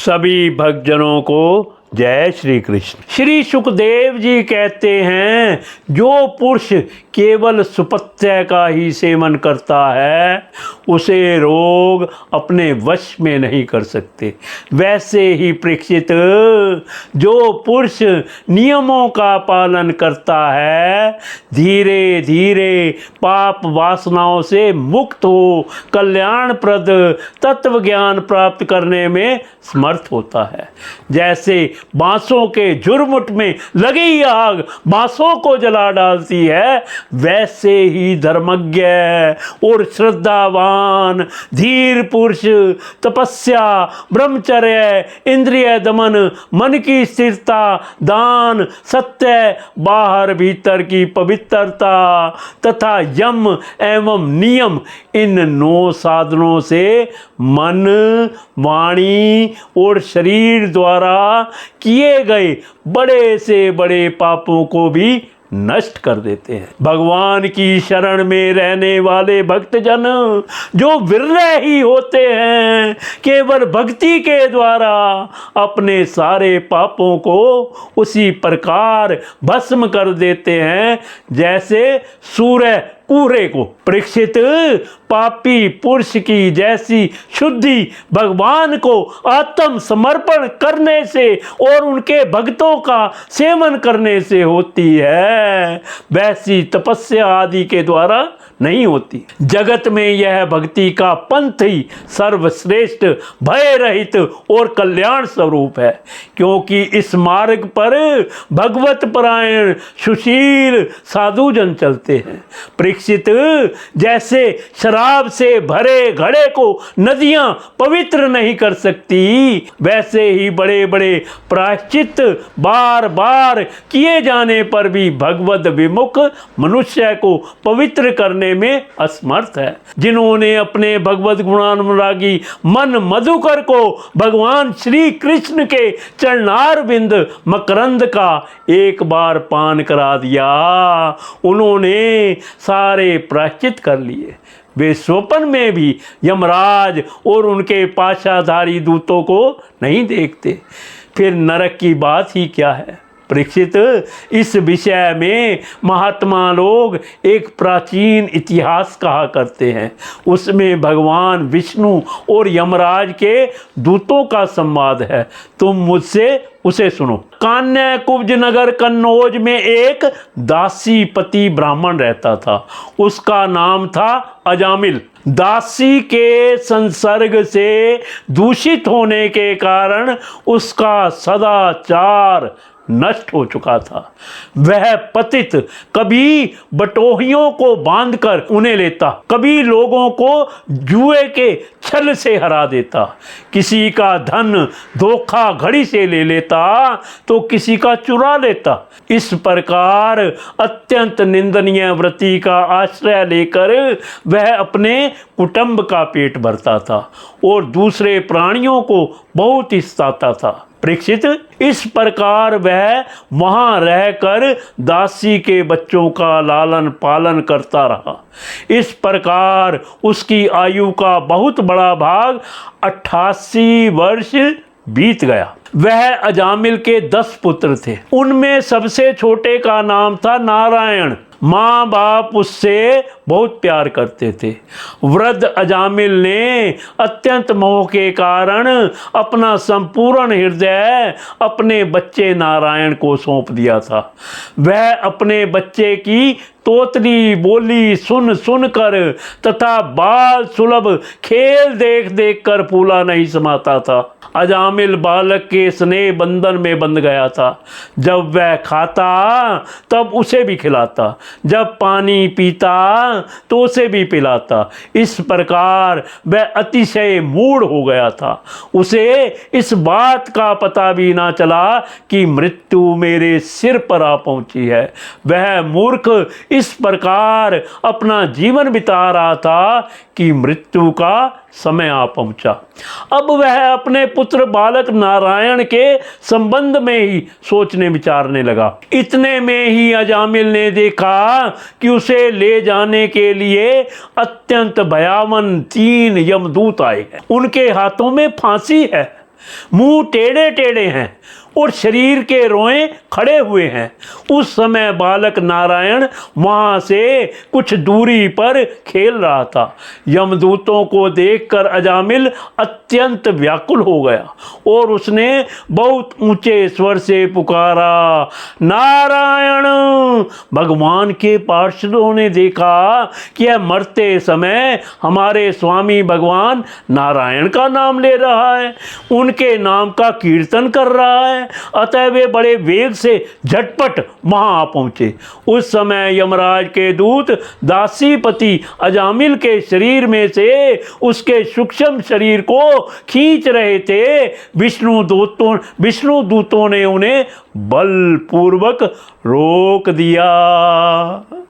सभी भक्तजनों को जय श्री कृष्ण। श्री सुखदेव जी कहते हैं, जो पुरुष केवल सुपथ्य का ही सेवन करता है उसे रोग अपने वश में नहीं कर सकते। वैसे ही परीक्षित, जो पुरुष नियमों का पालन करता है धीरे धीरे पाप वासनाओं से मुक्त हो कल्याणप्रद तत्व ज्ञान प्राप्त करने में समर्थ होता है। जैसे बांसों के झुरमुट में लगी आग बांसों को जला डालती है, वैसे ही धर्मज्ञ और श्रद्धावान धीर पुरुष तपस्या, ब्रह्मचर्य, इंद्रिय दमन, मन की स्थिरता, दान, सत्य, बाहर भीतर की पवित्रता तथा यम एवं नियम, इन 9 साधनों से मन, वाणी और शरीर द्वारा किए गए बड़े से बड़े पापों को भी नष्ट कर देते हैं। भगवान की शरण में रहने वाले भक्तजन जो विरले ही होते हैं, केवल भक्ति के द्वारा अपने सारे पापों को उसी प्रकार भस्म कर देते हैं जैसे सूर्य कोहरे को। परीक्षित, पापी पुरुष की जैसी शुद्धि भगवान को आत्म समर्पण करने से और उनके भक्तों का सेवन करने से होती है, वैसी तपस्या आदि के द्वारा नहीं होती। जगत में यह भक्ति का पंथ ही सर्वश्रेष्ठ, भय रहित और कल्याण स्वरूप है, क्योंकि इस मार्ग पर भगवत परायण सुशील साधुजन चलते हैं। परीक्षित, जैसे शराब से भरे घड़े को नदियां पवित्र नहीं कर सकती, वैसे ही बड़े बड़े प्रायश्चित बार बार किए जाने पर भी भगवत विमुख मनुष्य को पवित्र करने में असमर्थ है। जिन्होंने अपने भगवत गुणानुरागी मन मधुकर को भगवान श्री कृष्ण के चरणारविंद मकरंद का एक बार पान करा दिया, उन्होंने सारे प्रायश्चित कर लिए। वे स्वप्न में भी यमराज और उनके पाशाधारी दूतों को नहीं देखते, फिर नरक की बात ही क्या है। परीक्षित, इस विषय में महात्मा लोग एक प्राचीन इतिहास कहा करते हैं। उसमें भगवान विष्णु और यमराज के दूतों का संवाद है। तुम मुझसे उसे सुनो। कान्य कुब्ज नगर कन्नौज में एक दासी पति ब्राह्मण रहता था। उसका नाम था अजामिल। दासी के संसर्ग से दूषित होने के कारण उसका सदाचार नष्ट हो चुका था। वह पतित कभी बटोहियों को बांधकर उन्हें लेता, कभी लोगों को जुए के छल से हरा देता, किसी का धन धोखा घड़ी से ले लेता तो किसी का चुरा लेता। इस प्रकार अत्यंत निंदनीय वृत्ति का आश्रय लेकर वह अपने कुटुंब का पेट भरता था और दूसरे प्राणियों को बहुत ही सताता था। परीक्षित, इस प्रकार वह वहां रहकर दासी के बच्चों का लालन पालन करता रहा। इस प्रकार उसकी आयु का बहुत बड़ा भाग 88 वर्ष बीत गया। वह अजामिल के 10 पुत्र थे। उनमें सबसे छोटे का नाम था नारायण। माँ बाप उससे बहुत प्यार करते थे। वृद्ध अजामिल ने अत्यंत मोह के कारण अपना संपूर्ण हृदय अपने बच्चे नारायण को सौंप दिया था। वह अपने बच्चे की तोतली बोली सुन सुन कर तथा बाल सुलभ खेल देख देख कर फूला नहीं समाता था। अजामिल बालक के स्नेह बंधन में बंध गया था। जब वह खाता तब उसे भी खिलाता, जब पानी पीता तो उसे भी पिलाता। इस प्रकार वह अतिशय मूढ़ हो गया था। उसे इस बात का पता भी ना चला कि मृत्यु मेरे सिर पर आ पहुंची है। वह मूर्ख इस प्रकार अपना जीवन बिता रहा था कि मृत्यु का समय आ पहुंचा। अब वह अपने पुत्र बालक नारायण के संबंध में ही सोचने विचारने लगा। इतने में ही अजामिल ने देखा कि उसे ले जाने के लिए अत्यंत भयावन 3 यमदूत आए हैं। उनके हाथों में फांसी है। मुंह टेढ़े टेढ़े हैं और शरीर के रोए खड़े हुए हैं। उस समय बालक नारायण वहाँ से कुछ दूरी पर खेल रहा था। यमदूतों को देखकर अजामिल अत्यंत व्याकुल हो गया और उसने बहुत ऊंचे स्वर से पुकारा, नारायण। भगवान के पार्षदों ने देखा कि यह मरते समय हमारे स्वामी भगवान नारायण का नाम ले रहा है, उनके नाम का कीर्तन कर रहा है, अतः वे बड़े वेग से झटपट वहां आ पहुंचे। उस समय यमराज के दूत दासीपति अजामिल के शरीर में से उसके सूक्ष्म शरीर को खींच रहे थे। विष्णु दूतों ने उन्हें बलपूर्वक रोक दिया।